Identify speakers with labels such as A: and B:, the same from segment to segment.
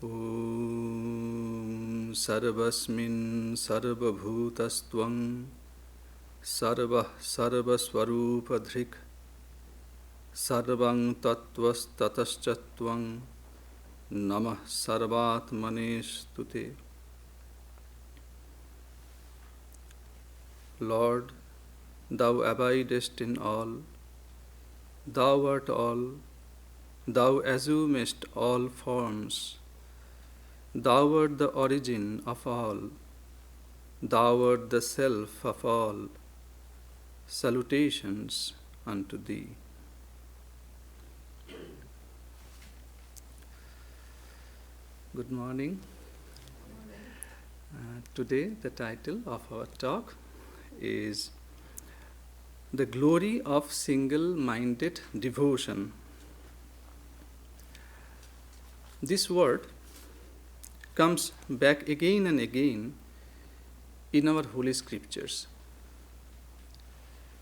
A: Om Sarvasmin Sarvabhutastvang Sarvah Sarvaswarupadhrik Sarvang Tattvas Tataschattvang Namah Sarvatmanestute. Lord, Thou abidest in all, Thou art all, Thou assumest all forms, Thou art the origin of all, Thou art the self of all. Salutations unto Thee. Good morning. Today the title of our talk is The Glory of Single-Minded Devotion. This word comes back again and again in our holy scriptures.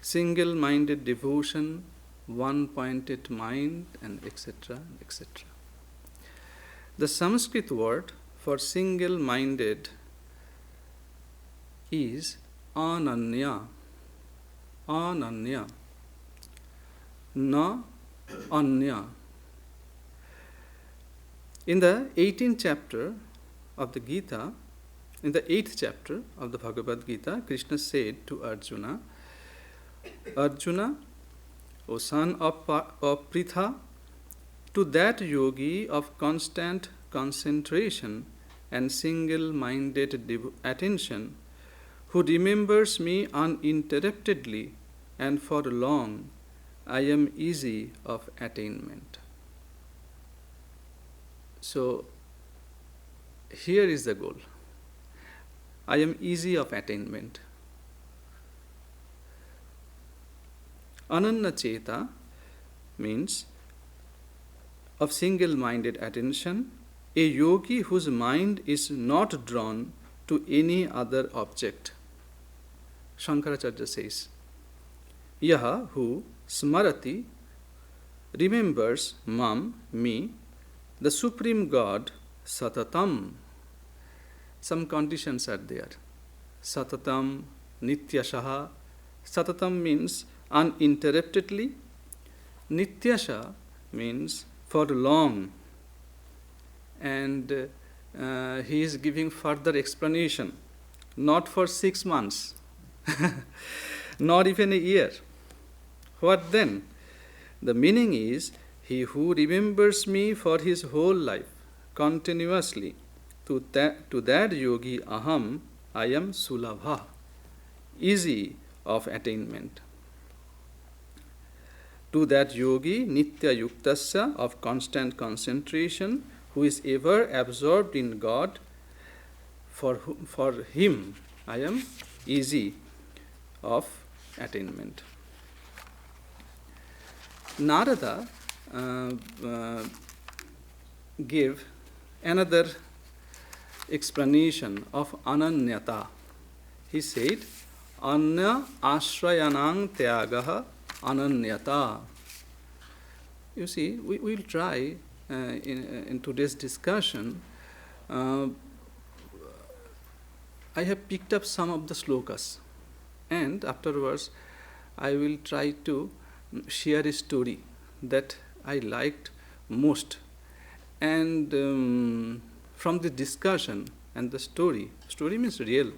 A: Single-minded devotion, one-pointed mind, and etc., etc. The Sanskrit word for single-minded is ananya. Ananya. Na anya. In the 18th chapter of the Gita, in the 8th chapter of the Bhagavad Gita, Krishna said to Arjuna, Arjuna, O son of Pritha, to that yogi of constant concentration and single-minded attention, who remembers me uninterruptedly and for long, I am easy of attainment. So, here is the goal. I am easy of attainment. Ananya Cheta means of single-minded attention, a yogi whose mind is not drawn to any other object. Shankaracharya says, Yaha who smarati, remembers mam, me, the Supreme God, satatam. Some conditions are there. Satatam, nityashaha. Satatam means uninterruptedly. Nityasha means for long. And he is giving further explanation. Not for 6 months, not even a year. What then? The meaning is, he who remembers me for his whole life, continuously, to that yogi aham, I am sulabha, easy of attainment. To that yogi nitya yuktasya, of constant concentration, who is ever absorbed in God, for him I am easy of attainment. Narada gave another explanation of ananyata. He said, Anya ashrayanang tyagaha ananyata. You see, we will try in today's discussion. I have picked up some of the slokas, and afterwards I will try to share a story that I liked most. And from the discussion and the story means real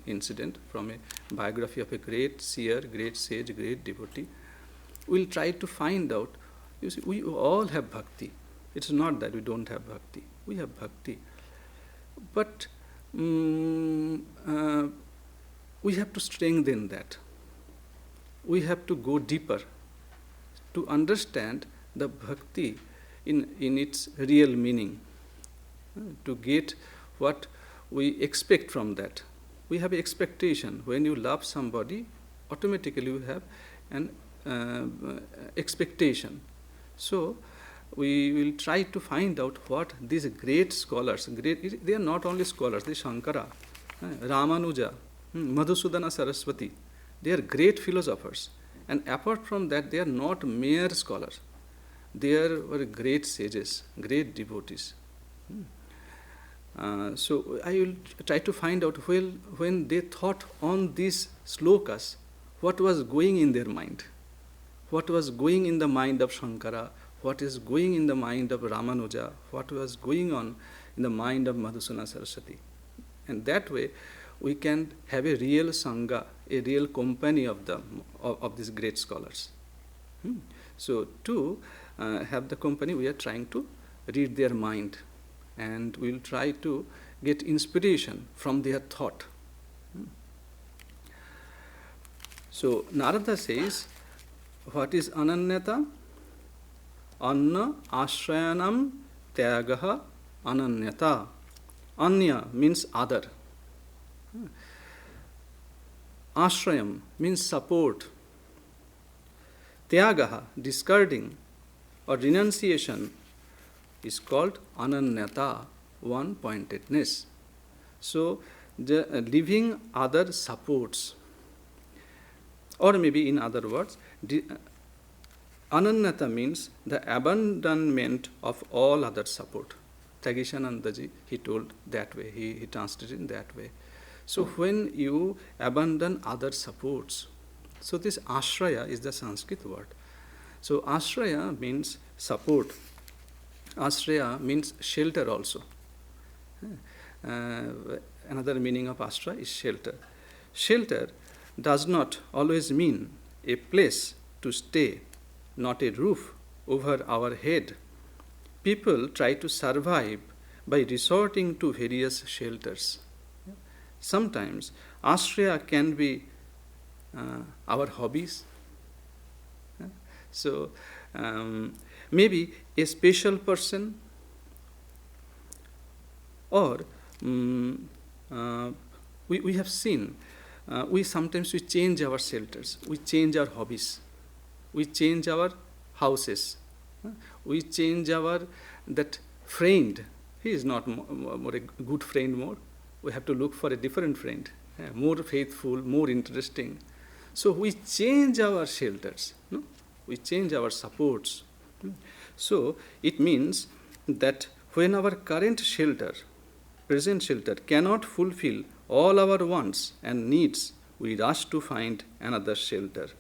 A: incident from a biography of a great seer, great sage, great devotee, we'll try to find out. You see, we all have bhakti. It's not that we don't have bhakti. We have bhakti. But we have to strengthen that. We have to go deeper to understand the bhakti in its real meaning, to get what we expect from that. We have expectation. When you love somebody, automatically you have an expectation. So we will try to find out what these great scholars, they are not only scholars, they Shankara, Ramanuja, Madhusudana Saraswati, they are great philosophers. And apart from that, they are not mere scholars. They were great sages, great devotees. So I will try to find out when they thought on these slokas, what was going in their mind, what was going in the mind of Shankara, what is going in the mind of Ramanuja, what was going on in the mind of Madhusudana Saraswati. And that way, we can have a real Sangha, a real company of these great scholars. So to have the company, we are trying to read their mind, and we will try to get inspiration from their thought. So Narada says, what is ananyata? Anna ashrayanam tyagaha ananyata. Anya means other. Ashrayam means support. Tyagaha, discarding or renunciation, is called ananyata, one-pointedness. So, the leaving other supports. Or maybe in other words, ananyata means the abandonment of all other support. Tagishanandaji, he told that way, he translated in that way. So when you abandon other supports, so this ashraya is the Sanskrit word. So ashraya means support. Ashraya means shelter also. Another meaning of ashraya is shelter. Shelter does not always mean a place to stay, not a roof over our head. People try to survive by resorting to various shelters. Sometimes ashraya can be our hobbies. So maybe a special person, or we have seen, we sometimes change our shelters, we change our hobbies, we change our houses, we change our that friend. He is not more a good friend more. We have to look for a different friend, more faithful, more interesting. So we change our shelters, no? We change our supports. So it means that when our current shelter, present shelter, cannot fulfill all our wants and needs, we rush to find another shelter.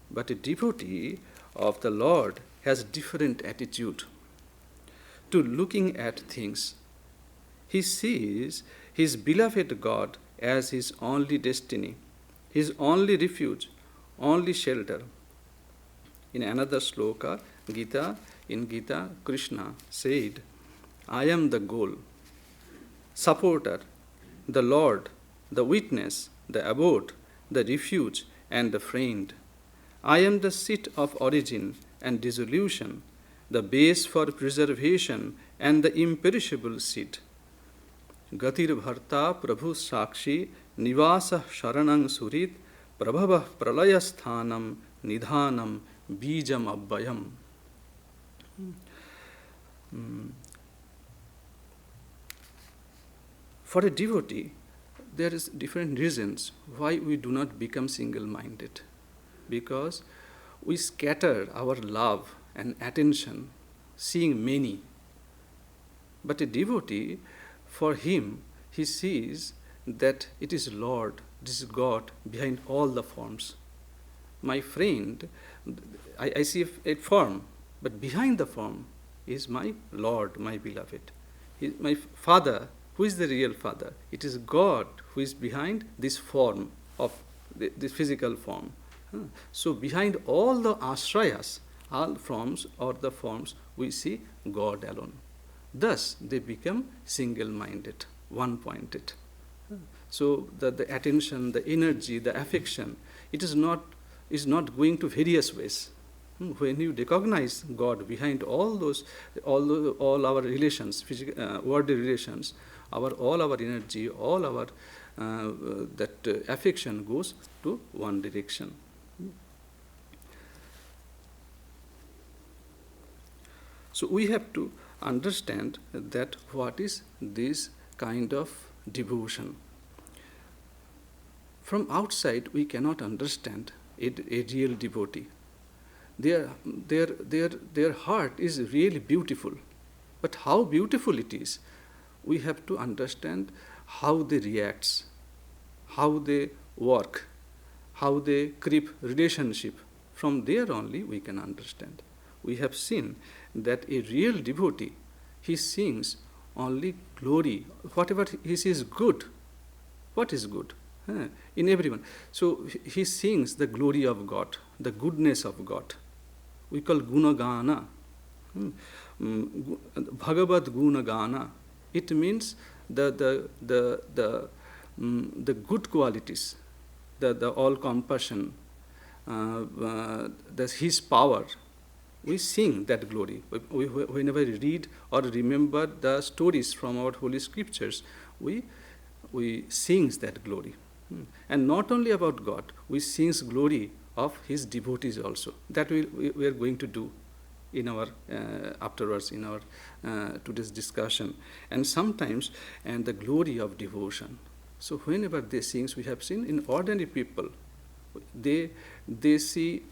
A: But a devotee of the Lord has different attitude to looking at things. He sees his beloved God as his only destiny, his only refuge, only shelter. In another sloka, in Gita, Krishna said, I am the goal, supporter, the Lord, the witness, the abode, the refuge, and the friend. I am the seat of origin and dissolution, the base for preservation and the imperishable seat. Gatir bharta prabhu sakshi nivasa sharanang surit prabhavah pralayasthanam nidhanam bijam abbayam. For a devotee, there is different reasons why we do not become single-minded. Because we scatter our love and attention seeing many. But a devotee, for him, he sees that it is Lord, this is God behind all the forms. My friend, I see a form, but behind the form is my Lord, my beloved. My Father, who is the real Father? It is God who is behind this form of this physical form. So behind all the ashrayas, all forms or the forms, we see God alone. Thus, they become single-minded, one-pointed. So the attention, the energy, the affection, it is not going to various ways. When you recognize God behind all our relations, physical, worldly relations, all our energy, all our affection goes to one direction. So we have to understand that what is this kind of devotion. From outside, we cannot understand a real devotee. Their heart is really beautiful, but how beautiful it is, we have to understand how they react, how they work, how they keep relationship. From there only we can understand. We have seen that a real devotee, he sings only glory, whatever he sees good. What is good? In everyone. So he sings the glory of God, the goodness of God. We call gunagana. Bhagavad gunagana. It means the good qualities, the all compassion, his power. We sing that glory. Whenever we read or remember the stories from our holy scriptures, we sing that glory. And not only about God, we sing glory of his devotees also. That we are going to do in our afterwards in our today's discussion. And sometimes and the glory of devotion. So whenever they sing, we have seen in ordinary people, they see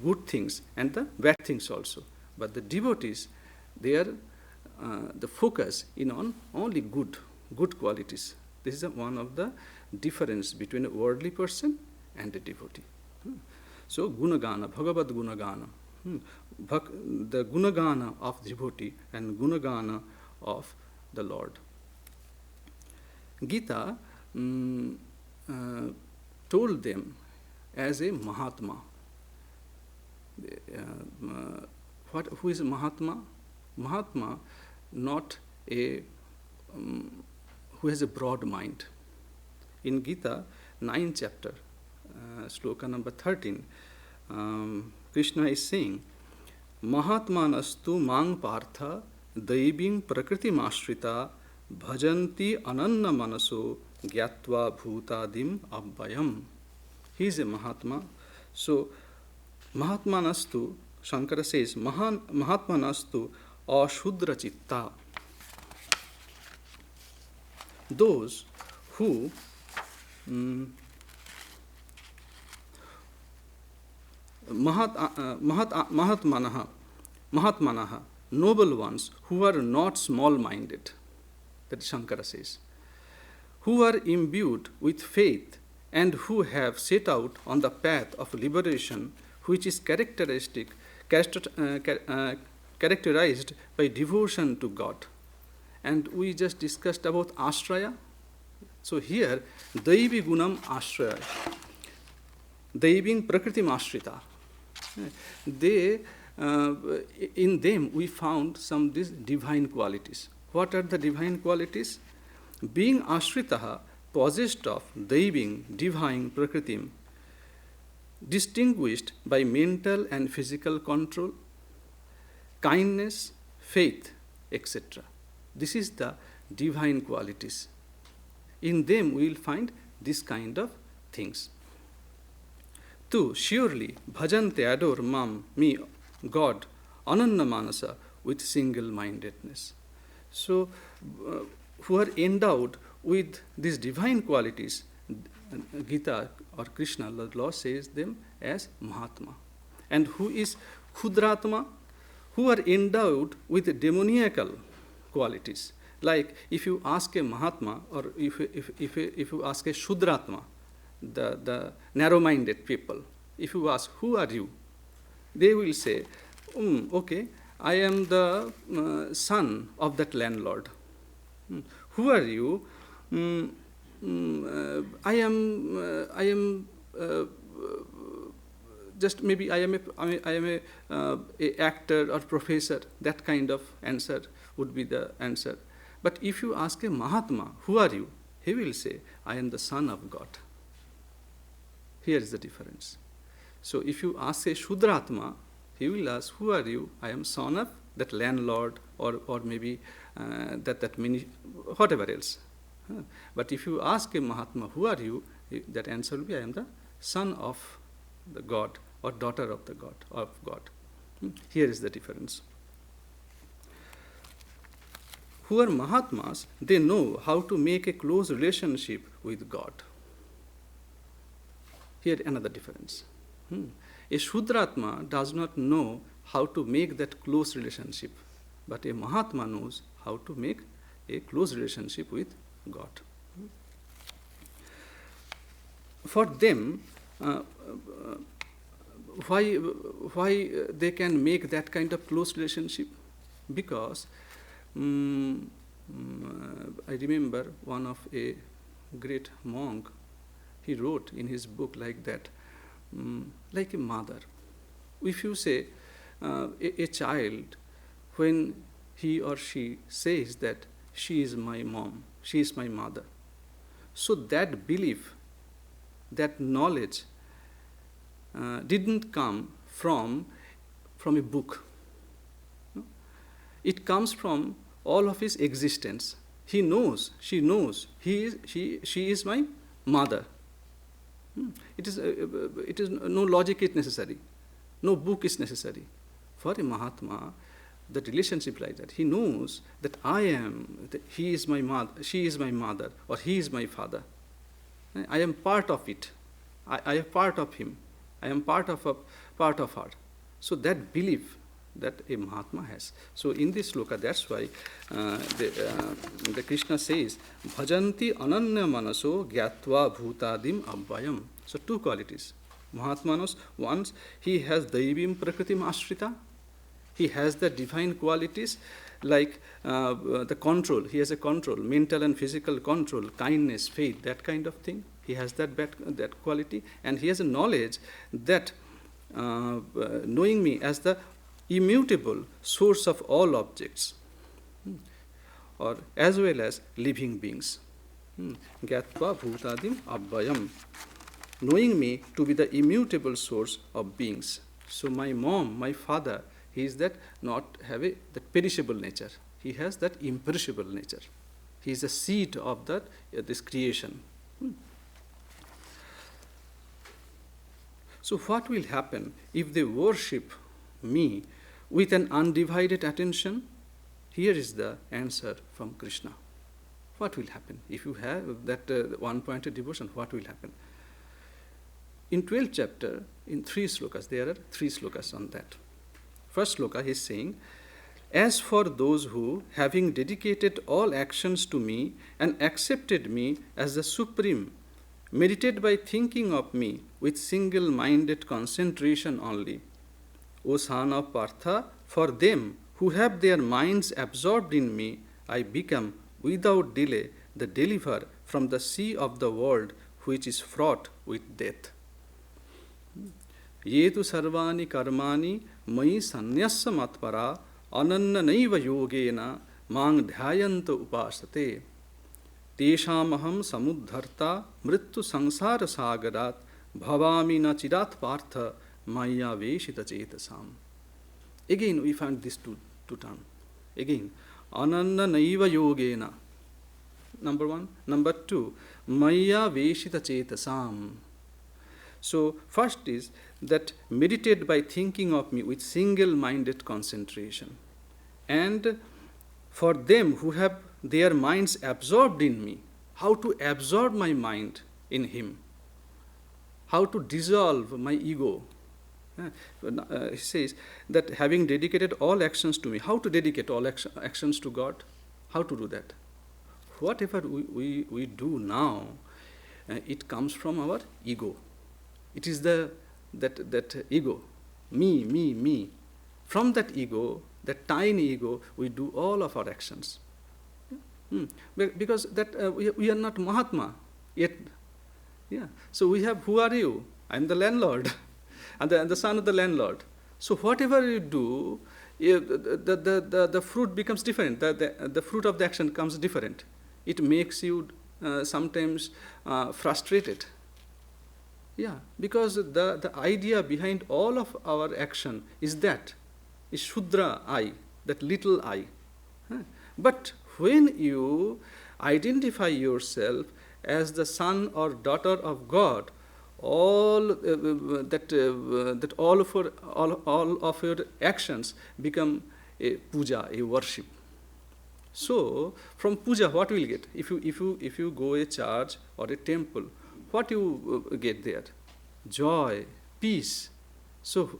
A: good things and the bad things also. But the devotees, they are the focus in on only good qualities. This is one of the difference between a worldly person and a devotee. So gunagana, Bhagavad gunagana, the gunagana of devotee and gunagana of the Lord. Gita told them as a Mahatma. Who is a Mahatma? Mahatma, not a who has a broad mind. In Gita, 9th chapter, sloka number 13, Krishna is saying, Mahatmanastu mang partha daiving prakriti mashrita bhajanti ananna manaso gyatva bhutadim abhayam. He is a Mahatma. So, Mahatmanastu, Shankara says, Mahatmanastu ashudra chitta. Those who Mahatmanaha, noble ones who are not small-minded, that Shankara says, who are imbued with faith and who have set out on the path of liberation, which is characterized by devotion to God. And we just discussed about ashraya. So here, daivi gunam ashraya, daiving prakriti mashrita. They, in them we found some these divine qualities. What are the divine qualities? Being ashritaha, possessed of daiving, divine prakritim, distinguished by mental and physical control, kindness, faith, etc. This is the divine qualities. In them we will find this kind of things. Two, surely, bhajante adore mam, me, God, ananna manasa, with single-mindedness. So, who are endowed with these divine qualities, Gita or Krishna, the Lord says them as Mahatma. And who is Khudratma? Who are endowed with demoniacal qualities. Like if you ask a Mahatma or if you ask a Shudratma, the narrow-minded people, if you ask, who are you? They will say, okay, I am the son of that landlord. Who are you? I am just maybe I am a actor or professor. That kind of answer would be the answer. But if you ask a Mahatma, who are you? He will say, I am the son of God. Here is the difference. So if you ask a Shudratma, he will ask, who are you? I am son of that landlord or maybe that many, whatever else. But if you ask a Mahatma, who are you? That answer will be, I am the son of the God or daughter of the God, of God. Here is the difference. Who are Mahatmas, they know how to make a close relationship with God. Here another difference. A Shudratma does not know how to make that close relationship but a Mahatma knows how to make a close relationship with God. For them, why they can make that kind of close relationship? Because I remember one of a great monk, he wrote in his book like that, like a mother. If you say a child, when he or she says that she is my mom, she is my mother, so that belief, that knowledge didn't come from a book. It comes from all of his existence. He knows, she knows, she is my mother. It is no logic is necessary, no book is necessary. For a Mahatma, the relationship like that, he knows that he is my mother, she is my mother, or he is my father. I am part of it. I am part of him. I am part of her. So that belief that a Mahatma has. So in this sloka, that's why the Krishna says, Bhajanti ananya manaso gyatva bhutadim abhayam. So two qualities. Mahatmanos, once he has daivim prakritim ashrita, he has the divine qualities like the control. He has a control, mental and physical control, kindness, faith, that kind of thing. He has that quality, and he has a knowledge that knowing me as the immutable source of all objects, or as well as living beings. Gyatva bhutadim abhayam. Knowing me to be the immutable source of beings. So my mom, my father, he is that not have that perishable nature. He has that imperishable nature. He is the seed of this creation. So what will happen if they worship me with an undivided attention? Here is the answer from Krishna. What will happen if you have that one-pointed devotion? What will happen? In 12th chapter, in 3 slokas, there are 3 slokas on that. First sloka, he is saying, as for those who, having dedicated all actions to me and accepted me as the supreme, meditate by thinking of me with single-minded concentration only. O son of Partha, for them who have their minds absorbed in me, I become, without delay, the deliverer from the sea of the world which is fraught with death. Yetu sarvani karmani mai sanyasya matpara ananna naiva yogena mang dhyayanta upasate teshamaham samudharta mrittu sangsara sagarat bhavami na chirat partha maya veshita chetasam. Again we find these two terms. Again, ananna naiva yogena. Number 1. Number 2, maya veshita chetasam. So first is that meditate by thinking of me with single-minded concentration. And for them who have their minds absorbed in me, how to absorb my mind in him, how to dissolve my ego. He says that having dedicated all actions to me, how to dedicate all actions to God? How to do that? Whatever we do now, it comes from our ego. It is that ego, me. From that ego, that tiny ego, we do all of our actions. Because that we are not Mahatma yet. Yeah. So we have, who are you? I am the landlord, and the son of the landlord. So whatever you do, the fruit becomes different. The fruit of the action comes different. It makes you sometimes frustrated. Yeah, because the idea behind all of our action is Shudra I, that little I. But when you identify yourself as the son or daughter of God, all of your actions become a puja, a worship. So from puja, what will you get? If you go a church or a temple, what you get there? Joy, peace. So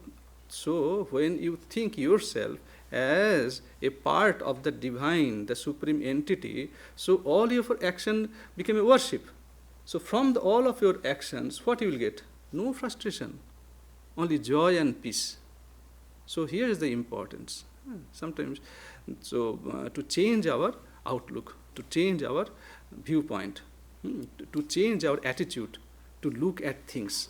A: when you think yourself as a part of the divine, the supreme entity, so all your action became a worship. So from all of your actions, what you will get? No frustration, only joy and peace. So here is the importance. Sometimes, to change our outlook, to change our viewpoint, to change our attitude, to look at things.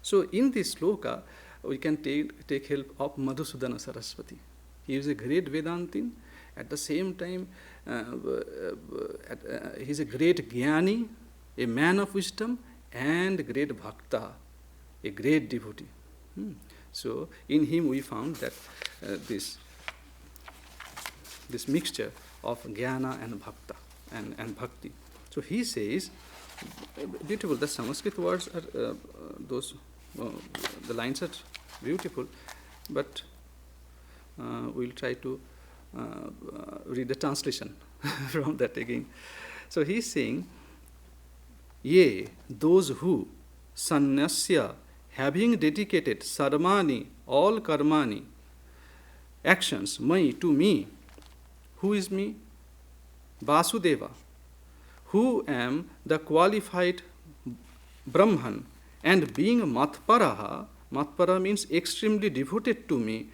A: So in this sloka, we can take help of Madhusudana Saraswati. He is a great Vedantin. At the same time, he is a great Jnani, a man of wisdom, and great Bhakta, a great devotee. So in him we found that this mixture of Jnana and Bhakta and Bhakti. So he says, beautiful, the Sanskrit words are the lines are beautiful, but we'll try to read the translation from that again. So he's saying, Ye, those who, sannyasya, having dedicated sarmani, all karmani, actions, to me. Who is me? Vasudeva, who am the qualified Brahman, and being matparaha, matpara means extremely devoted to me,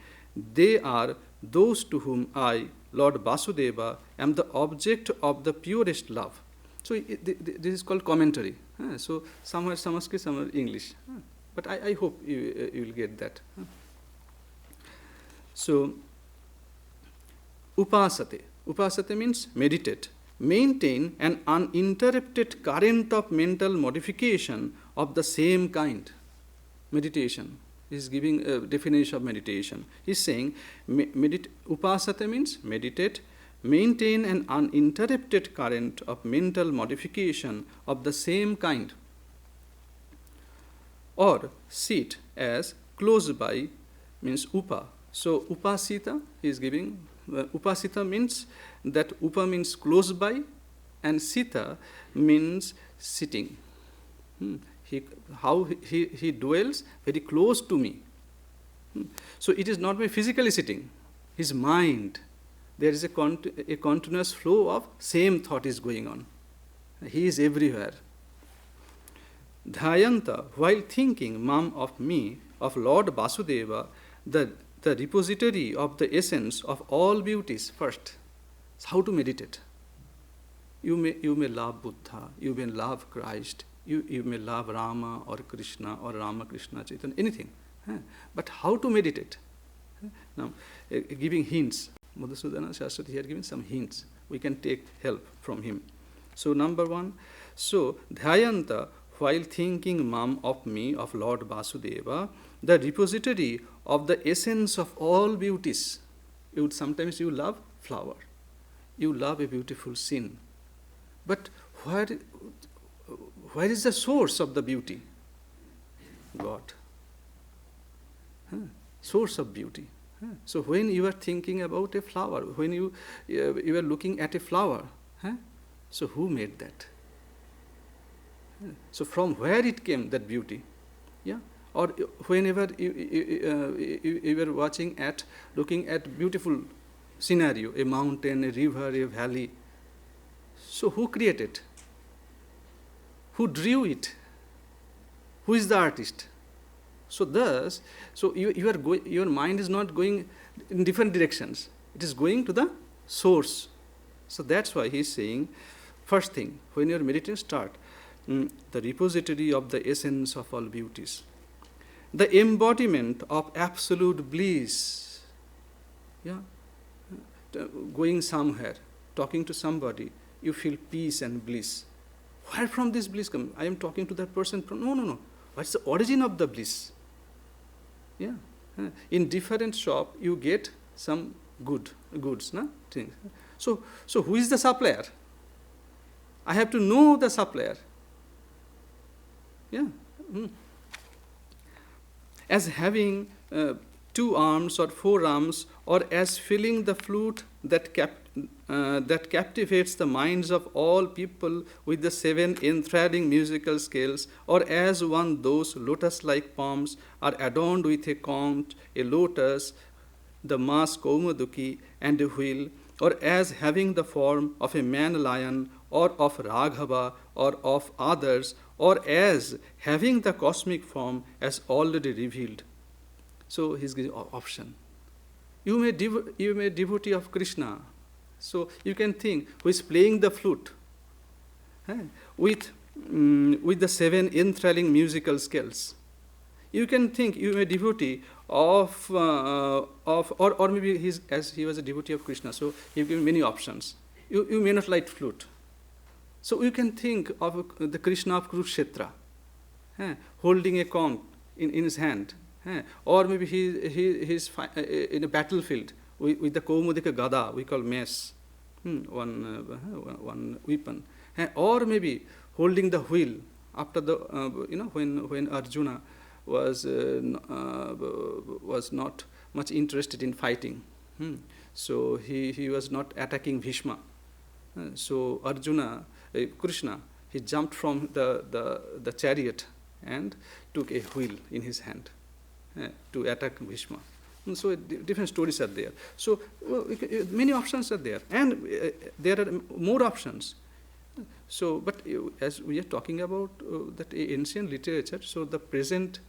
A: they are those to whom I, Lord Vasudeva, am the object of the purest love. So this is called commentary. So somewhere Sanskrit, somewhere English. But I hope you will get that. So, upasate. Upasate means meditate. Maintain an uninterrupted current of mental modification of the same kind. Meditation. He is giving a definition of meditation. He is saying, upasate means meditate, maintain an uninterrupted current of mental modification of the same kind. Or sit as close by means upa. So upasita, he is giving, upasita means that upa means close by, and sita means sitting. He dwells very close to me. So it is not by physically sitting, his mind. There is a continuous flow of same thought is going on. He is everywhere. Dhyanta, while thinking mam of me, of Lord Vasudeva, the repository of the essence of all beauties first. So how to meditate? You may love Buddha, you may love Christ, you may love Rama or Krishna or Rama, Krishna, Chaitanya, anything. But how to meditate? Now, giving hints. Madhusudana Saraswati here giving some hints. We can take help from him. So number one, so Dhyanta, while thinking mam of me, of Lord Vasudeva, the repository of the essence of all beauties. Sometimes you love flower, you love a beautiful scene, but where is the source of the beauty? God. Source of beauty. So when you are thinking about a flower, when you are looking at a flower, so who made that? So from where it came, that beauty? Yeah. Or whenever you were looking at beautiful scenario, a mountain, a river, a valley. So who created? Who drew it? Who is the artist? So thus, your mind is not going in different directions. It is going to the source. So that's why he is saying, first thing, when your meditation start, the repository of the essence of all beauties, the embodiment of absolute bliss. Yeah, going somewhere, talking to somebody, you feel peace and bliss. Where from this bliss come? I am talking to that person. No. What's the origin of the bliss? Yeah, in different shop you get some goods, na things. So who is the supplier? I have to know the supplier. Yeah. As having 2 arms or 4 arms, or as filling the flute that captivates the minds of all people with the 7 enthralling musical scales, or as one those lotus-like palms are adorned with a conch, a lotus, the mass Kaumaduki and a wheel, or as having the form of a man-lion, or of Raghava, or of others, or as having the cosmic form as already revealed. So he's giving option. You may devotee of Krishna. So you can think who is playing the flute with the 7 enthralling musical scales. You can think you may devotee of or maybe he was a devotee of Krishna. So he gave many options. You may not like flute. So you can think of the Krishna of Kurukshetra, holding a conch in his hand. Or maybe he's in a battlefield with the Kaumudika Gada, we call mace, one weapon. Or maybe holding the wheel after the, when Arjuna was not much interested in fighting. So he was not attacking Bhishma. So Arjuna, Krishna, he jumped from the chariot and took a wheel in his hand to attack Bhishma. And so different stories are there. So many options are there, and there are more options. So, but as we are talking about that ancient literature, so the present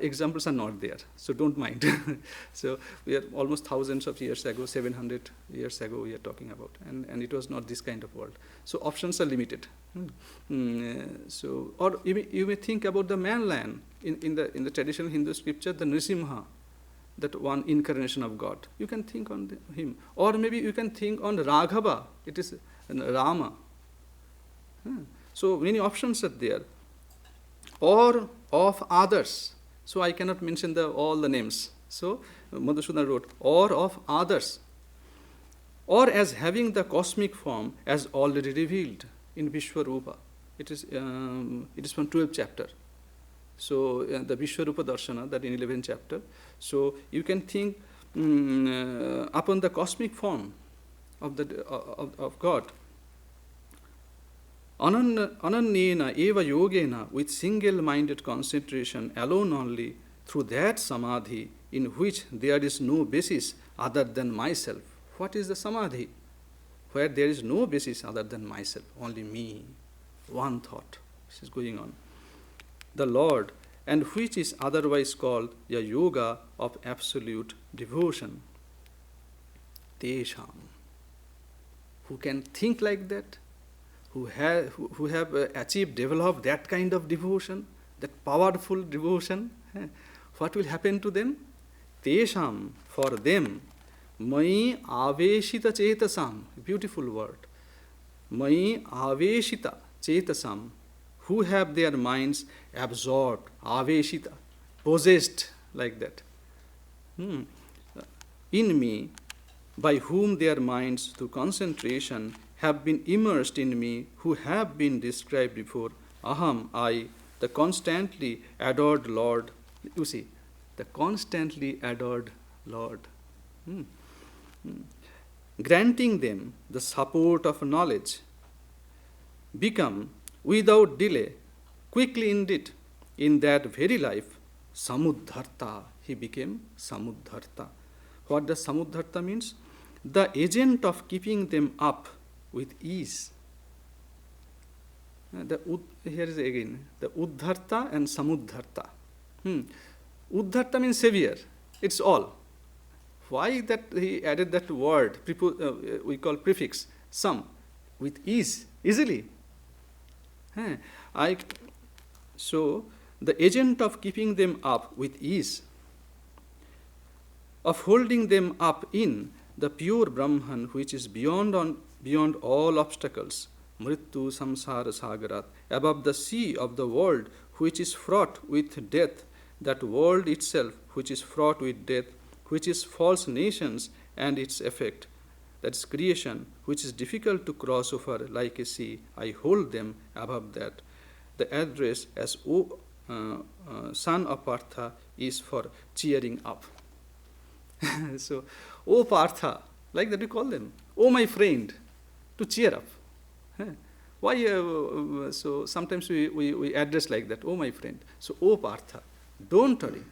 A: examples are not there. So don't mind. So we are almost thousands of years ago, 700 years ago we are talking about, and it was not this kind of world. So options are limited. So, or you may think about the man-lion in the traditional Hindu scripture, the Nrisimha, that one incarnation of God. You can think on him, or maybe you can think on Raghava. It is Rama. So many options are there, or of others. So I cannot mention all the names. So Madhusudana wrote, or of others, or as having the cosmic form as already revealed in Vishwarupa. It is from 12th chapter. So the Vishwarupa Darshana, that in 11th chapter. So you can think upon the cosmic form of God. Ananyena eva yogena, with single-minded concentration alone only, through that samadhi in which there is no basis other than myself. What is the samadhi? Where there is no basis other than myself, only me, one thought. This is going on. The Lord, and which is otherwise called a yoga of absolute devotion. Tesham. Who can think like that? Who have achieved, developed that kind of devotion, that powerful devotion, what will happen to them? Tesham, for them, mai aveshita chetasam, beautiful word, mai aveshita chetasam, who have their minds absorbed, aveshita, possessed like that, in me, by whom their minds through concentration have been immersed in me, who have been described before. Aham, I, the constantly adored Lord. You see, the constantly adored Lord. Granting them the support of knowledge, become, without delay, quickly indeed, in that very life, Samudharta. He became Samudharta. What does Samudharta means? The agent of keeping them up with ease. Here is again the Uddharta and Samudharta. Uddharta means savior. It's all. Why that he added that word, we call prefix, some, with ease, easily. So the agent of keeping them up with ease, of holding them up in the pure Brahman, which is beyond all obstacles, mrittu samsara sagarat, above the sea of the world which is fraught with death, that world itself which is fraught with death, which is false nations and its effect, that is creation, which is difficult to cross over like a sea. I hold them above that. The address as O son of Partha is for cheering up. So, O Partha, like that we call them, O my friend, to cheer up. Why? So sometimes we address like that, O my friend. So, O Partha, don't worry,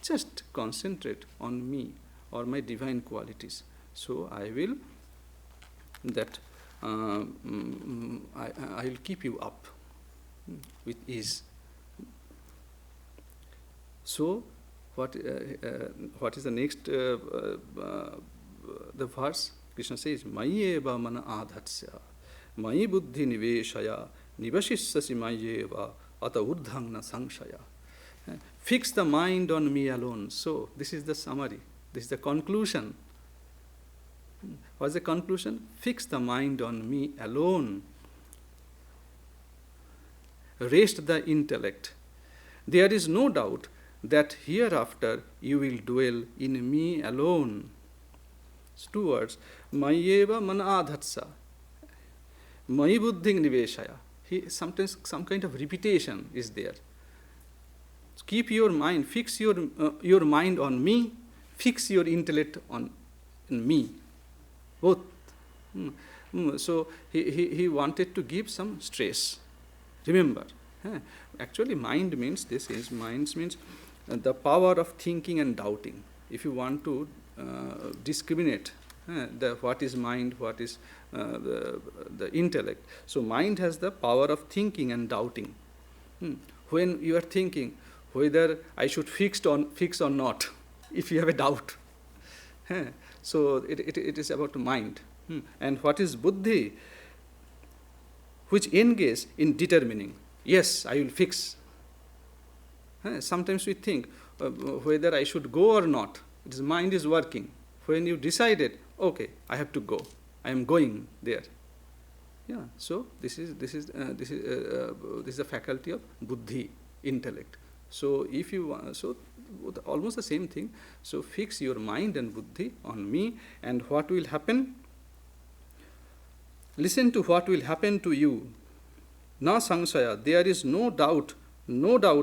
A: just concentrate on me, or my divine qualities. So I will I will keep you up with ease. So what is the next the verse? Krishna says, Mayeva mana adhatsya, Mayi buddhi niveshaya, nivashishyasi mayeva, ata urdhang na samshaya. Fix the mind on me alone. So this is the summary. This is the conclusion. What is the conclusion? Fix the mind on me alone. Rest the intellect. There is no doubt that hereafter you will dwell in me alone. It's two words. Mayeva manadhatsa. Mayi buddhing niveshaya. Sometimes some kind of repetition is there. Keep your mind, fix your mind on me, fix your intellect on me. Both. So he wanted to give some stress. Remember, actually mind means the power of thinking and doubting. If you want to discriminate what is mind, what is the intellect. So mind has the power of thinking and doubting. When you are thinking whether I should fix or not, if you have a doubt. So it is about mind. And what is buddhi? Which engage in determining, yes, I will fix. Sometimes we think whether I should go or not. Its mind is working. When you decided, okay, I have to go, I am going there. Yeah. So this is the faculty of buddhi, intellect. So if you want, so almost the same thing. So fix your mind and buddhi on me, and what will happen? Listen to what will happen to you. Na samshaya, there is no doubt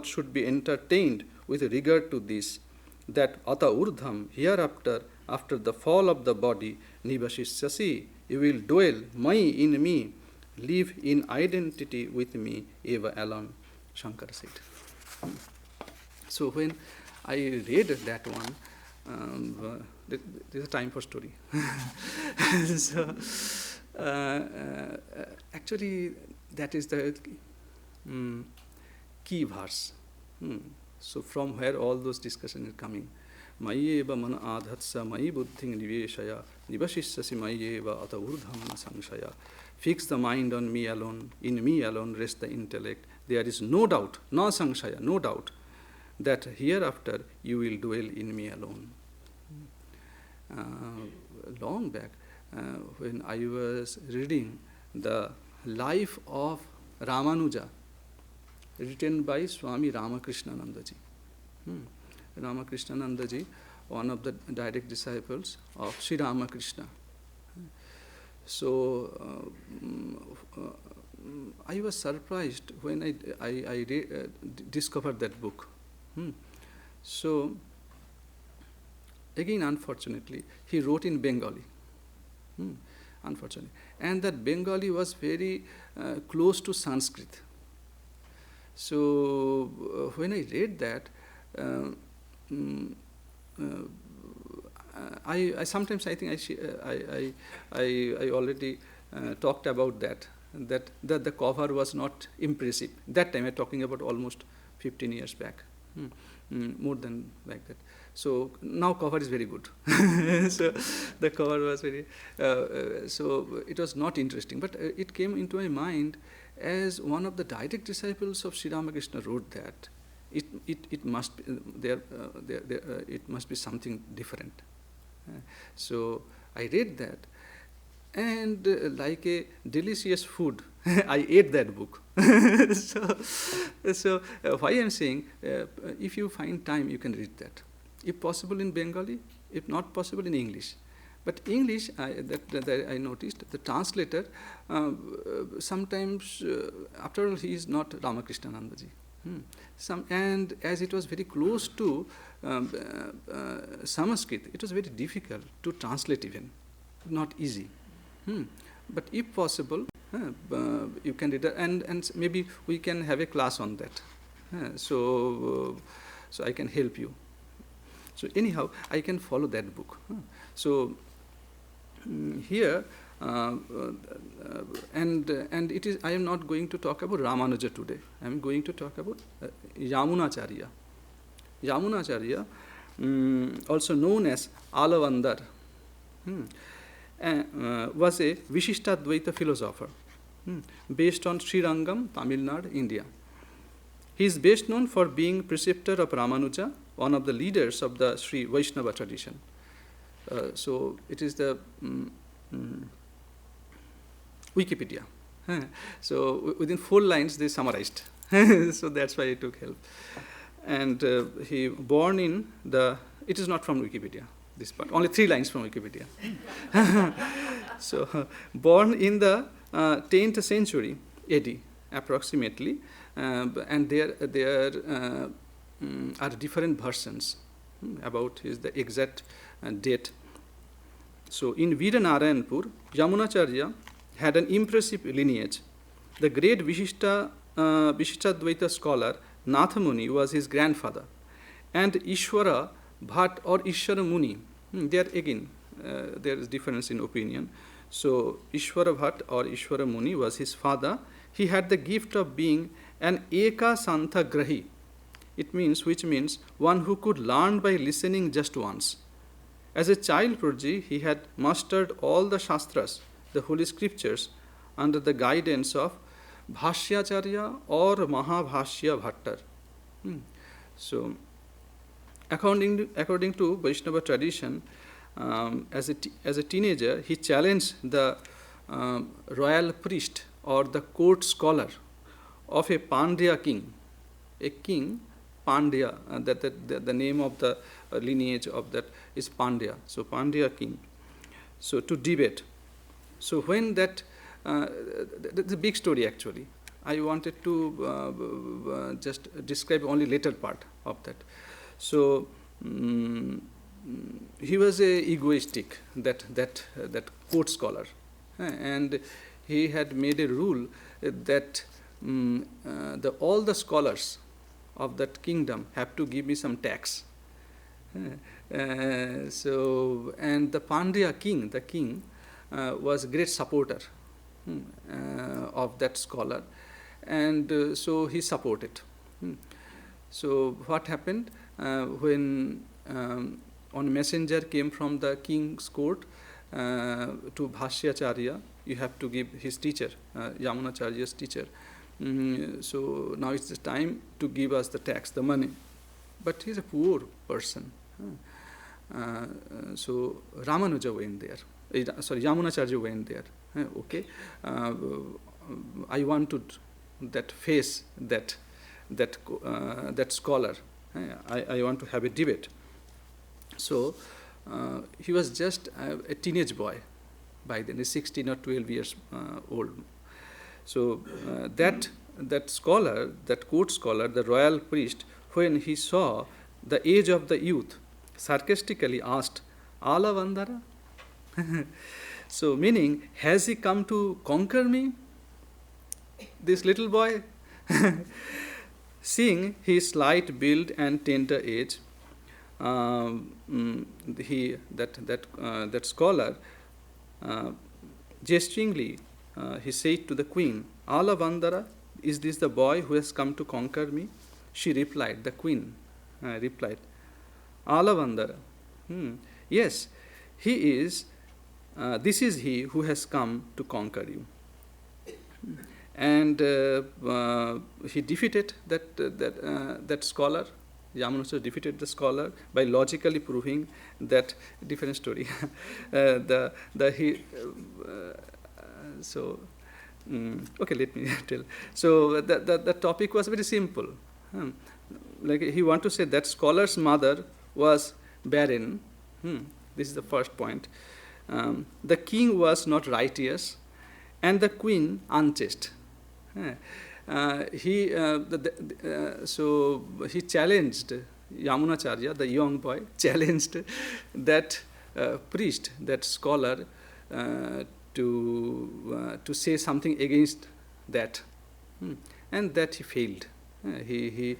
A: should be entertained with regard to this, that ata urdham, hereafter, after the fall of the body, nivashishyasi, you will dwell, mai, in me, live in identity with me, eva alone, Shankara said. So when I read that one, there is a time for story. So actually that is the key verse. So from where all those discussions are coming. Mayeva mana adhatsa mayi buddhing niveshaya nivashishyasi mayeva ata urdham na samshaya. Fix the mind on me alone, in me alone rest the intellect. There is no doubt, na samshaya, no doubt, that hereafter you will dwell in me alone. Long back, when I was reading the life of Ramanuja, written by Swami Ramakrishnananda ji. Ramakrishnananda ji, one of the direct disciples of Sri Ramakrishna. So I was surprised when I discovered that book. So again, unfortunately, he wrote in Bengali. Unfortunately, and that Bengali was very close to Sanskrit. So when I read that, I sometimes I think I already talked about that the cover was not impressive. That time I'm talking about almost 15 years back, more than like that. So now cover is very good. So the cover was very so it was not interesting, but it came into my mind as one of the direct disciples of Sri Ramakrishna wrote that it must be it must be something different. So I read that, and like a delicious food, I ate that book. So why I'm saying, if you find time, you can read that. If possible in Bengali, if not possible in English. But English, that I noticed, the translator, sometimes, after all, he is not Ramakrishnananda ji. And as it was very close to Sanskrit, it was very difficult to translate even, not easy. But if possible, you can read it, and maybe we can have a class on that. So I can help you. So anyhow, I can follow that book. So here, and it is, I am not going to talk about Ramanuja today. I am going to talk about Yamunacharya. Yamunacharya, also known as Alavandar, was a Vishishtadvaita philosopher based on Srirangam, Tamil Nadu, India. He is best known for being preceptor of Ramanuja, one of the leaders of the Sri Vaishnava tradition. So it is the Wikipedia. So within 4 lines they summarized. So that's why I took help. And he born in the, it is not from Wikipedia, this part, only 3 lines from Wikipedia. So born in the 10th century AD approximately, and there are different versions about the exact date. So in Vedanarayanpur, Yamunacharya had an impressive lineage. The great Vishishtadvaita scholar Nathamuni was his grandfather, and Ishwara Bhatt or Ishwara Muni, there again there is difference in opinion. So Ishwara Bhatt or Ishwara Muni was his father. He had the gift of being an Eka Santha Grahi. Which means one who could learn by listening just once. As a child prodigy, he had mastered all the Shastras, the holy scriptures, under the guidance of Bhashyacharya or Mahabhashya Bhattar. So, according to Vaishnava tradition, as a teenager, he challenged the royal priest or the court scholar of a Pandya king. A king, Pandya, the name of the lineage of that is Pandya. So Pandya king. So to debate. So when that's a big story actually. I wanted to just describe only later part of that. So he was a egoistic, that court scholar, and he had made a rule that all the scholars of that kingdom have to give me some tax. So, and the Pandya king, the king, was a great supporter of that scholar, and so he supported. So what happened when on messenger came from the king's court to Bhashyacharya, you have to give his teacher, Yamunacharya's teacher. So now it's the time to give us the tax, the money. But he's a poor person. So Ramanuja went there. Yamunacharya went there. Okay, I want to face that scholar. I want to have a debate. So he was just a teenage boy by then. He's 16 or 12 years old. So that scholar, that court scholar, the royal priest, when he saw the age of the youth, sarcastically asked, "Ala Vandara?" So meaning, has he come to conquer me, this little boy? Seeing his slight build and tender age, that scholar gesturingly he said to the queen, "Ala Vandara, is this the boy who has come to conquer me?" She replied, the queen replied, "Ala Vandara, yes, he is. This is he who has come to conquer you." And he defeated that scholar. Yamunacharya defeated the scholar by logically proving that different story. Okay, let me tell. So the topic was very simple. Like he want to say that scholar's mother was barren. This is the first point. The king was not righteous, and the queen unchaste. So he challenged Yamunacharya, the young boy, challenged that priest, that scholar, to say something against that, and that he failed. He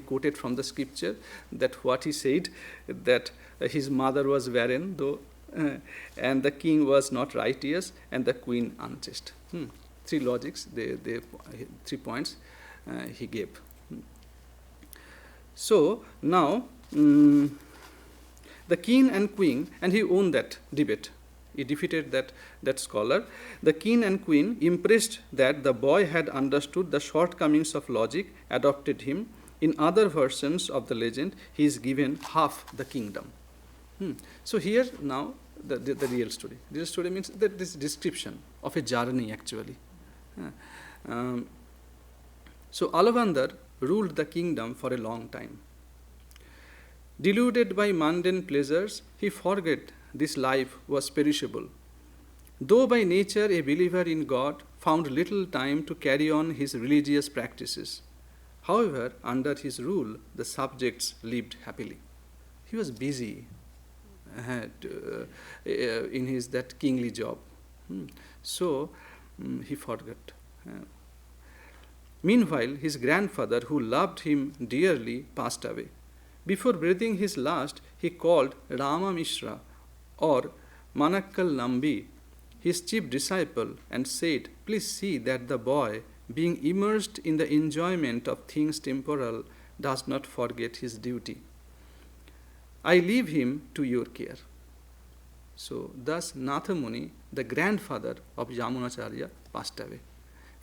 A: quoted from the scripture that what he said, that his mother was barren, though, and the king was not righteous, and the queen unchaste. Three logics, 3 points he gave. So now the king and queen, and he won that debate. He defeated that scholar. The king and queen, impressed that the boy had understood the shortcomings of logic, adopted him. In other versions of the legend, he is given half the kingdom. So here now the real story. Real story means that this description of a journey actually. So Alavandar ruled the kingdom for a long time. Deluded by mundane pleasures, he forgot this life was perishable. Though by nature a believer in God, found little time to carry on his religious practices. However, under his rule, the subjects lived happily. He was busy in his that kingly job. So he forgot. Meanwhile, his grandfather, who loved him dearly, passed away. Before breathing his last, he called Rama Mishra, or Manakkal Nambi, his chief disciple, and said, "Please see that the boy, being immersed in the enjoyment of things temporal, does not forget his duty. I leave him to your care." So thus Nathamuni, the grandfather of Yamunacharya, passed away,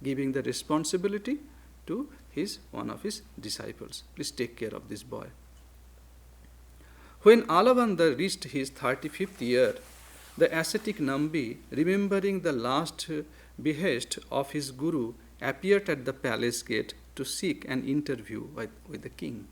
A: giving the responsibility to one of his disciples. Please take care of this boy. When Alavandar reached his 35th year, the ascetic Nambi, remembering the last behest of his guru, appeared at the palace gate to seek an interview with the king.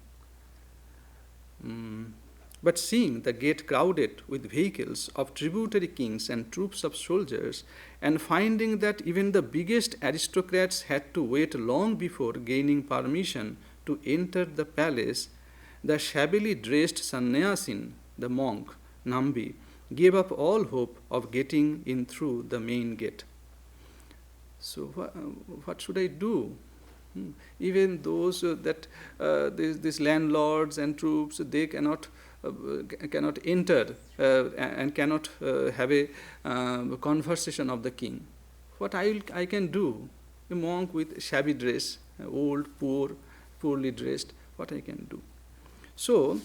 A: But seeing the gate crowded with vehicles of tributary kings and troops of soldiers, and finding that even the biggest aristocrats had to wait long before gaining permission to enter the palace, the shabbily dressed sannyasin, the monk, Nambi, gave up all hope of getting in through the main gate. So what should I do? Even those these landlords and troops, they cannot enter and cannot have a conversation of the king. What I can do? A monk with shabby dress, old, poorly dressed, what I can do? So,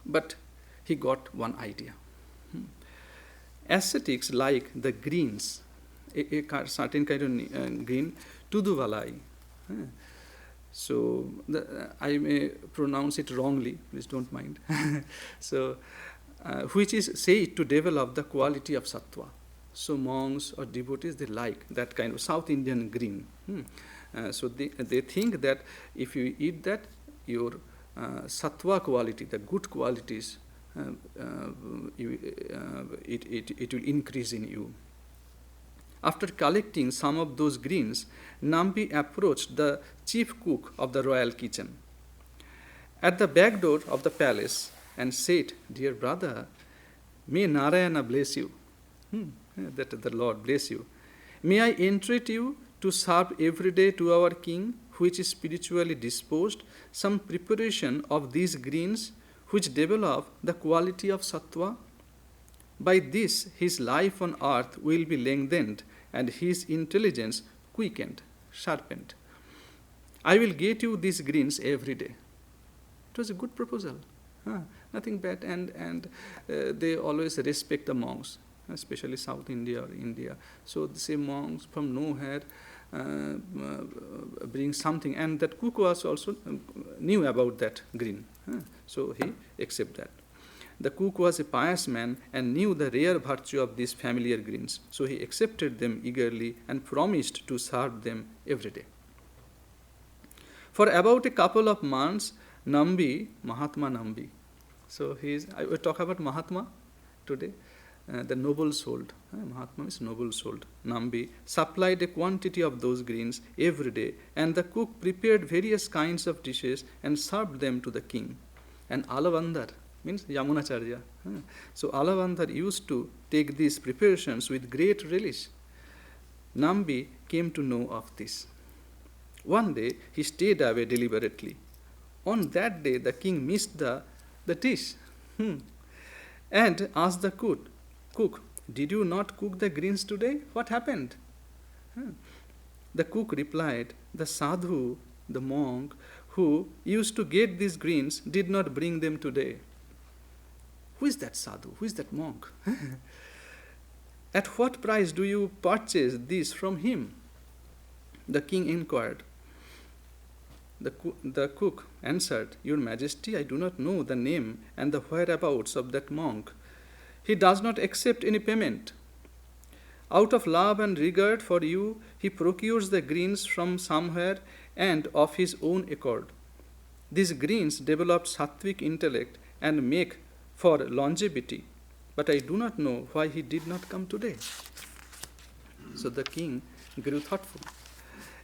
A: but he got one idea. Ascetics like the greens, a certain kind of green, tuduvalai. So I may pronounce it wrongly, please don't mind. So, which is said to develop the quality of sattva. So monks or devotees, they like that kind of South Indian green. So they think that if you eat that, your sattva quality, the good qualities, it will increase in you. After collecting some of those greens, Nambi approached the chief cook of the royal kitchen at the back door of the palace and said, "Dear brother, may Narayana bless you, that the Lord bless you. May I entreat you to serve every day to our king, which is spiritually disposed, some preparation of these greens which develop the quality of sattva. By this, his life on earth will be lengthened and his intelligence quickened, sharpened. I will get you these greens every day." It was a good proposal, nothing bad, and they always respect the monks, especially South India or India. So the same monks from nowhere bring something, and that cook was also knew about that green, so he accepted that. The cook was a pious man and knew the rare virtue of these familiar greens, so he accepted them eagerly and promised to serve them every day. For about a couple of months, Mahatma Nambi, so I will talk about Mahatma today, the noble-souled, Mahatma is noble-souled, Nambi supplied a quantity of those greens every day, and the cook prepared various kinds of dishes and served them to the king. And Alavandar, means Yamunacharya. So Alavandar used to take these preparations with great relish. Nambi came to know of this. One day he stayed away deliberately. On that day the king missed the dish and asked the cook, "Did you not cook the greens today? What happened?" The cook replied, "The sadhu, the monk who used to get these greens, did not bring them today." Who is that sadhu? Who is that monk? At what price do you purchase this from him? The king inquired. The cook answered, "Your Majesty, I do not know the name and the whereabouts of that monk. He does not accept any payment. Out of love and regard for you, he procures the greens from somewhere and of his own accord. These greens develop sattvic intellect and make for longevity, but I do not know why he did not come today." So the king grew thoughtful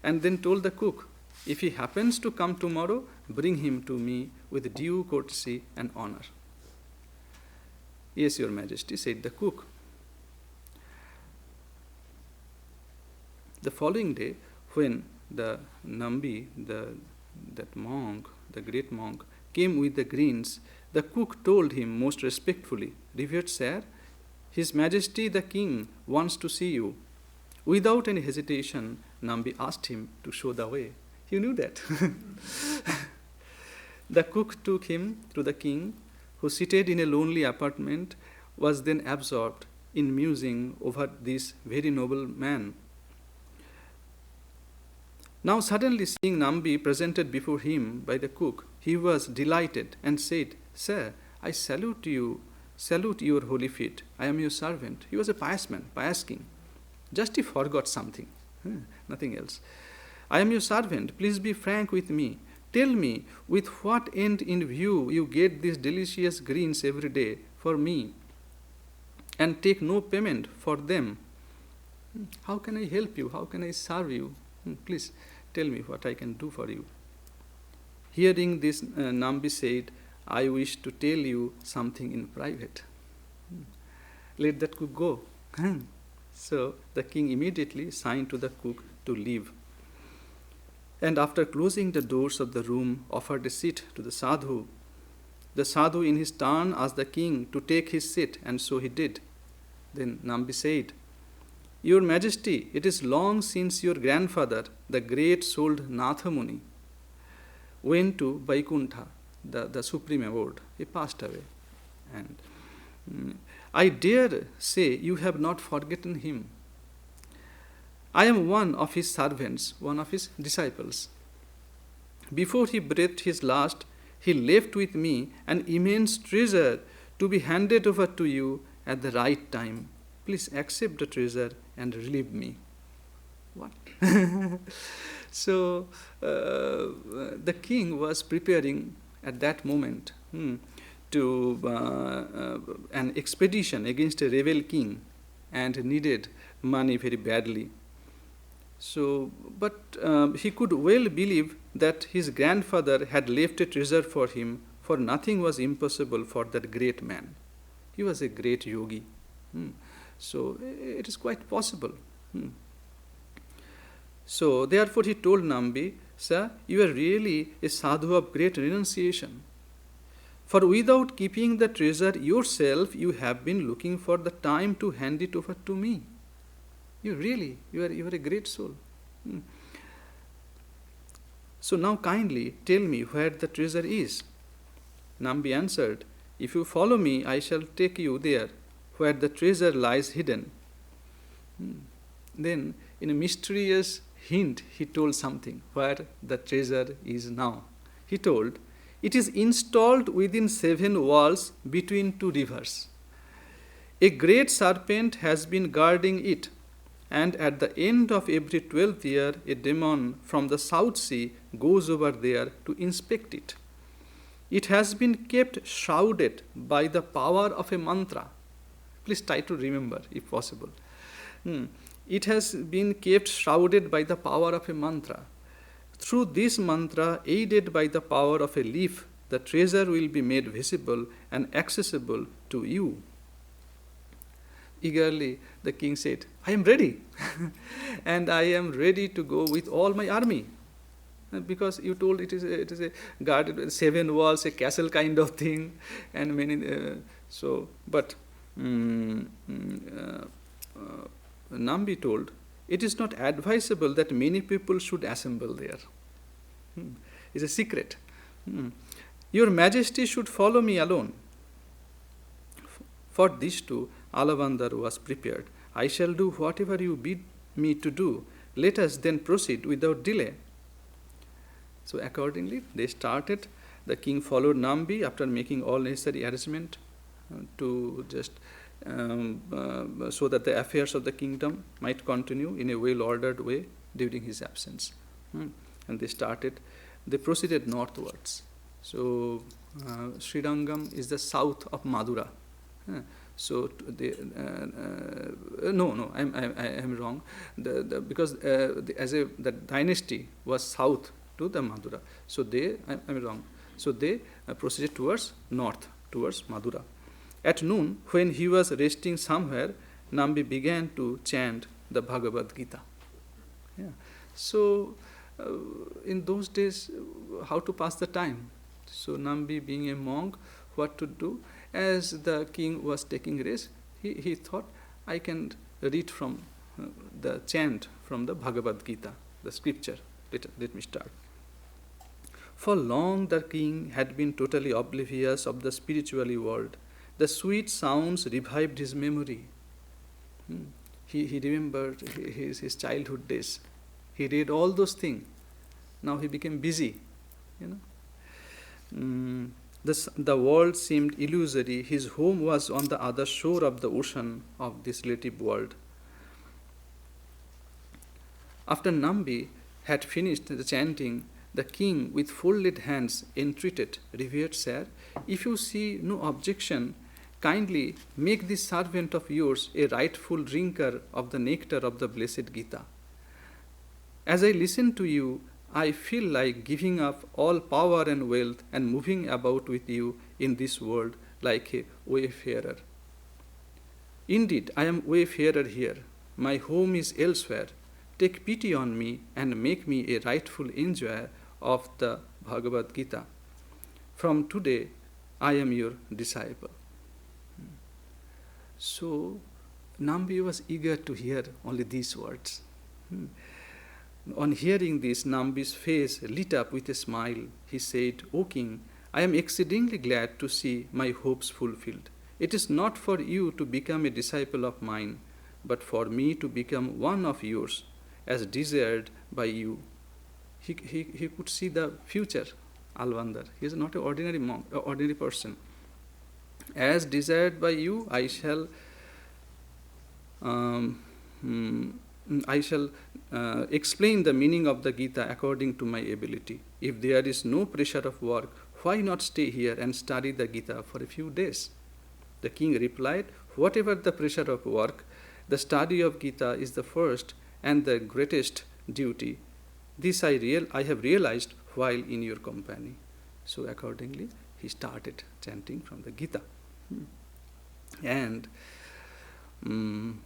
A: and then told the cook, "If he happens to come tomorrow, bring him to me with due courtesy and honor." "Yes, Your Majesty," said the cook. The following day, when the Nambi, that monk, the great monk, came with the greens, the cook told him most respectfully, "Revered sir, His Majesty the King wants to see you." Without any hesitation, Nambi asked him to show the way. You knew that. The cook took him to the king, who, seated in a lonely apartment, was then absorbed in musing over this very noble man. Now suddenly seeing Nambi presented before him by the cook, he was delighted and said, "Sir, I salute your holy feet. I am your servant." He was a pious man, pious king. Just he forgot something, nothing else. "I am your servant. Please be frank with me. Tell me with what end in view you get these delicious greens every day for me and take no payment for them. How can I help you? How can I serve you? Please tell me what I can do for you." Hearing this, Nambi said, "I wish to tell you something in private." Let that cook go. So the king immediately signed to the cook to leave. And after closing the doors of the room, offered a seat to the sadhu. The sadhu in his turn asked the king to take his seat, and so he did. Then Nambi said, "Your Majesty, it is long since your grandfather, the great-souled Natha Muni, went to Vaikuntha, the supreme abode. He passed away. And I dare say you have not forgotten him. I am one of his servants, one of his disciples. Before he breathed his last, he left with me an immense treasure to be handed over to you at the right time. Please accept the treasure and relieve me." What? So the king was preparing at that moment to an expedition against a rebel king and needed money very badly. So, but he could well believe that his grandfather had left a treasure for him, for nothing was impossible for that great man. He was a great yogi. So it is quite possible. So therefore he told Nambi, "Sir, you are really a sadhu of great renunciation. For without keeping the treasure yourself, you have been looking for the time to hand it over to me. You are a great soul. So now kindly tell me where the treasure is." Nambi answered, "If you follow me, I shall take you there, where the treasure lies hidden." Then, in a mysterious hint, he told something, where the treasure is now. He told, "It is installed within 7 walls between 2 rivers. A great serpent has been guarding it, and at the end of every 12th year, a demon from the South Sea goes over there to inspect it. It has been kept shrouded by the power of a mantra." Please try to remember, if possible. It has been kept shrouded by the power of a mantra. Through this mantra, aided by the power of a leaf, the treasure will be made visible and accessible to you. Eagerly, the king said, "I am ready, and I am ready to go with all my army." Because you told it is a guarded with 7 walls, a castle kind of thing, and many. But Nambi told, it is not advisable that many people should assemble there. It's a secret. Your Majesty should follow me alone. For this too, Alavandar was prepared. I shall do whatever you bid me to do. Let us then proceed without delay. So accordingly, they started. The king followed Nambi after making all necessary arrangement to just so that the affairs of the kingdom might continue in a well-ordered way during his absence. And they proceeded northwards. So Srirangam is the south of Madura. So I'm wrong. Because the dynasty was south to the Madura. So I'm wrong. So they proceeded towards north, towards Madura. At noon, when he was resting somewhere, Nambi began to chant the Bhagavad Gita. So in those days, how to pass the time? So Nambi, being a monk, what to do? As the king was taking rest, he thought, I can read from the chant from the Bhagavad Gita, the scripture. Let me start. For long the king had been totally oblivious of the spiritual world. The sweet sounds revived his memory. He remembered his childhood days. He read all those things. Now he became busy. The world seemed illusory. His home was on the other shore of the ocean of this relative world. After Nambi had finished the chanting, the king, with folded hands, entreated, Revered sir, if you see no objection, kindly make this servant of yours a rightful drinker of the nectar of the blessed Gita. As I listen to you, I feel like giving up all power and wealth and moving about with you in this world like a wayfarer. Indeed, I am wayfarer here. My home is elsewhere. Take pity on me and make me a rightful enjoyer of the Bhagavad Gita. From today, I am your disciple. So, Nambi was eager to hear only these words. On hearing this, Nambi's face lit up with a smile. He said, O king, I am exceedingly glad to see my hopes fulfilled. It is not for you to become a disciple of mine, but for me to become one of yours, as desired by you. He could see the future, Alvandar. He is not an ordinary monk, ordinary person. As desired by you, I shall explain the meaning of the Gita according to my ability. If there is no pressure of work, why not stay here and study the Gita for a few days? The king replied, whatever the pressure of work, the study of Gita is the first and the greatest duty. This I have realized while in your company. So accordingly, he started chanting from the Gita. And when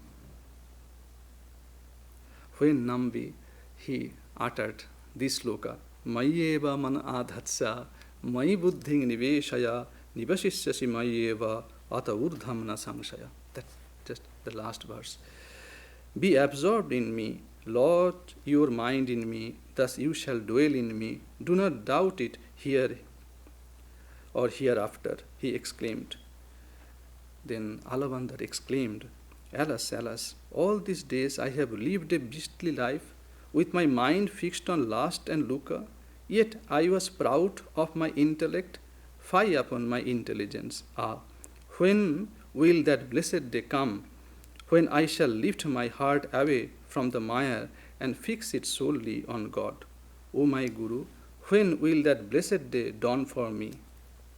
A: Nambi, he uttered this sloka, Mayeva man adhatsa, Mai buddhing niveshaya, nivashisyasi mayeva, ata urdham na samshaya. That's just the last verse. Be absorbed in me, Lord your mind in me, thus you shall dwell in me. Do not doubt it here or hereafter, he exclaimed. Then Alavandar exclaimed, Alas, alas, all these days I have lived a beastly life, with my mind fixed on lust and lucre, yet I was proud of my intellect, fie upon my intelligence. Ah, when will that blessed day come, when I shall lift my heart away from the mire and fix it solely on God? O my Guru, when will that blessed day dawn for me?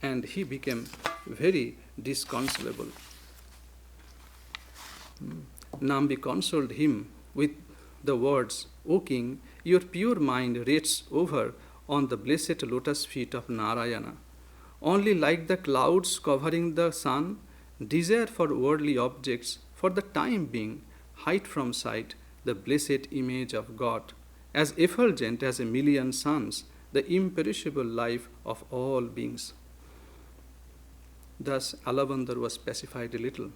A: And he became very disconsolable. Nambi consoled him with the words, O king, your pure mind rests over on the blessed lotus feet of Narayana. Only like the clouds covering the sun, desire for worldly objects for the time being hide from sight the blessed image of God, as effulgent as a million suns, the imperishable life of all beings. Thus, Alabandar was pacified a little.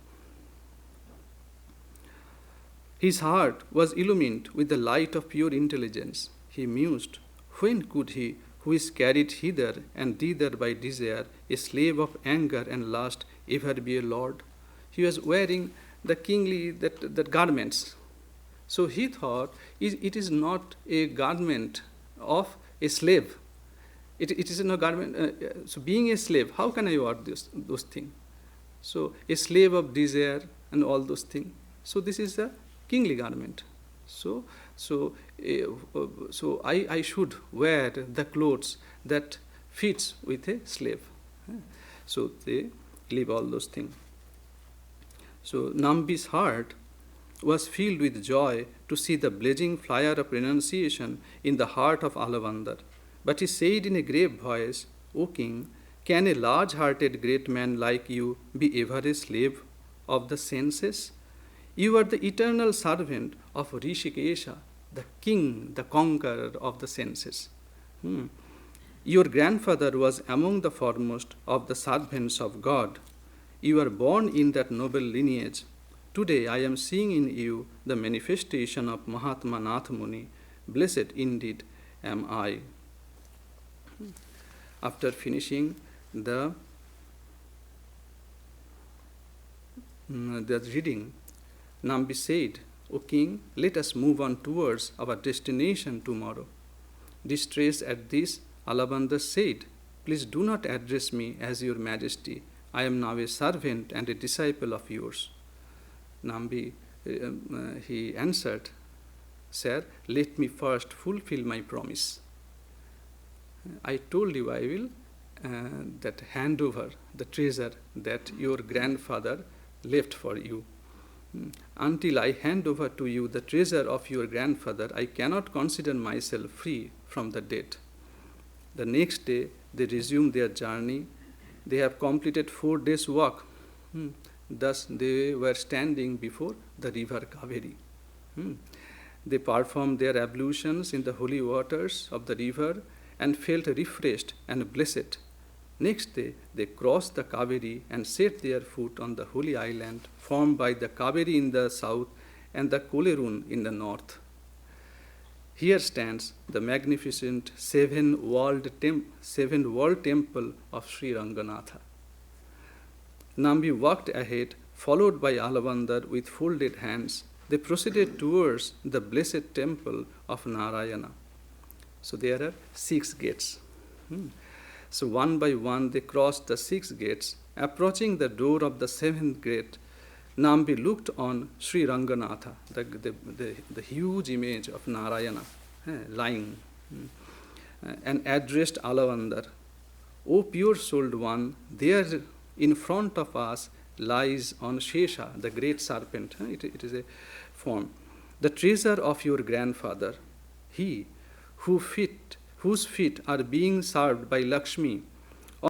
A: His heart was illumined with the light of pure intelligence. He mused, when could he, who is carried hither and thither by desire, a slave of anger and lust, ever be a lord? He was wearing the kingly that garments. So he thought it is not a garment of a slave. It is no garment. So being a slave, how can I wear those things? So a slave of desire and all those things. So this is a kingly garment. So I should wear the clothes that fits with a slave. So they leave all those things. So Nambi's heart was filled with joy to see the blazing fire of renunciation in the heart of Alabandar. But he said in a grave voice, O king, can a large-hearted great man like you be ever a slave of the senses? You are the eternal servant of Rishikesha, the king, the conqueror of the senses. Your grandfather was among the foremost of the servants of God. You are born in that noble lineage. Today I am seeing in you the manifestation of Mahatma Nath Muni. Blessed indeed am I. After finishing the reading, Nambi said, O king, let us move on towards our destination tomorrow. Distressed at this, Alabandar said, please do not address me as your majesty. I am now a servant and a disciple of yours. Nambi, he answered, sir, let me first fulfill my promise. I told you I will that hand over the treasure that your grandfather left for you. Until I hand over to you the treasure of your grandfather, I cannot consider myself free from the debt. The next day, they resumed their journey. They have completed 4 days' walk. Thus, they were standing before the river Kaveri. They performed their ablutions in the holy waters of the river and felt refreshed and blessed. Next day, they crossed the Kaveri and set their foot on the holy island formed by the Kaveri in the south and the Kolerun in the north. Here stands the magnificent seven-walled temple of Sri Ranganatha. Nambi walked ahead, followed by Alabandar with folded hands. They proceeded towards the blessed temple of Narayana. So there are 6 gates. So one by one they crossed the 6 gates. Approaching the door of the 7th gate, Nambi looked on Sri Ranganatha, the huge image of Narayana lying, and addressed Alabandar, O pure-souled one, there in front of us lies on Shesha, the great serpent. It is a form. The treasure of your grandfather, he whose feet are being served by Lakshmi,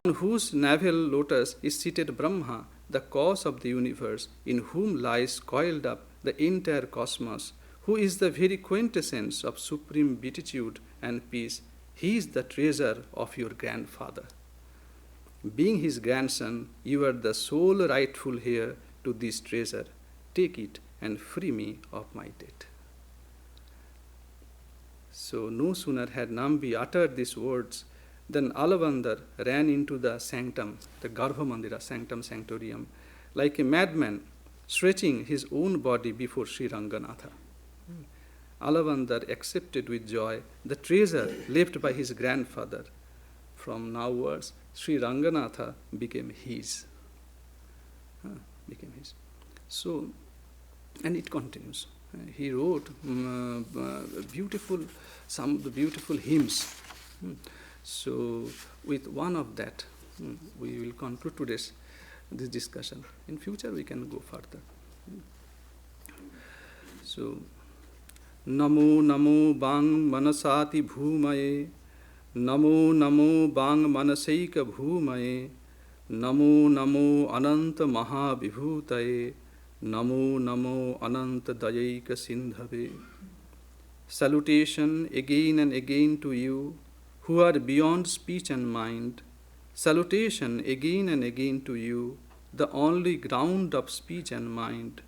A: on whose navel lotus is seated Brahma, the cause of the universe, in whom lies coiled up the entire cosmos, who is the very quintessence of supreme beatitude and peace. He is the treasure of your grandfather. Being his grandson, you are the sole rightful heir to this treasure. Take it and free me of my debt. So no sooner had Nambi uttered these words than Alabandar ran into the sanctum, the Garbha Mandira, sanctum sanctorium, like a madman, stretching his own body before Sri Ranganatha. Alabandar accepted with joy the treasure left by his grandfather. From nowwards, Sri Ranganatha became his. So, and it continues. He wrote some of the beautiful hymns. So, with one of that, we will conclude this discussion. In future, we can go further. So, Namo Namo Bang Manasati Bhumaye, Namo Namo Bang Manasaika Bhumaye, Namo Namo Ananta Mahavibhutaye, Namo Namo Ananta Dayaika Sindhave. Salutation again and again to you, who are beyond speech and mind. Salutation again and again to you, the only ground of speech and mind.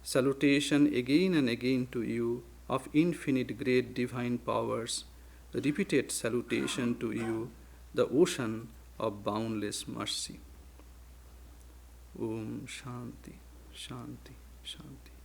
A: Salutation again and again to you, of infinite great divine powers. Repeated salutation to you, the ocean of boundless mercy. Om Shanti, Shanti, Shanti.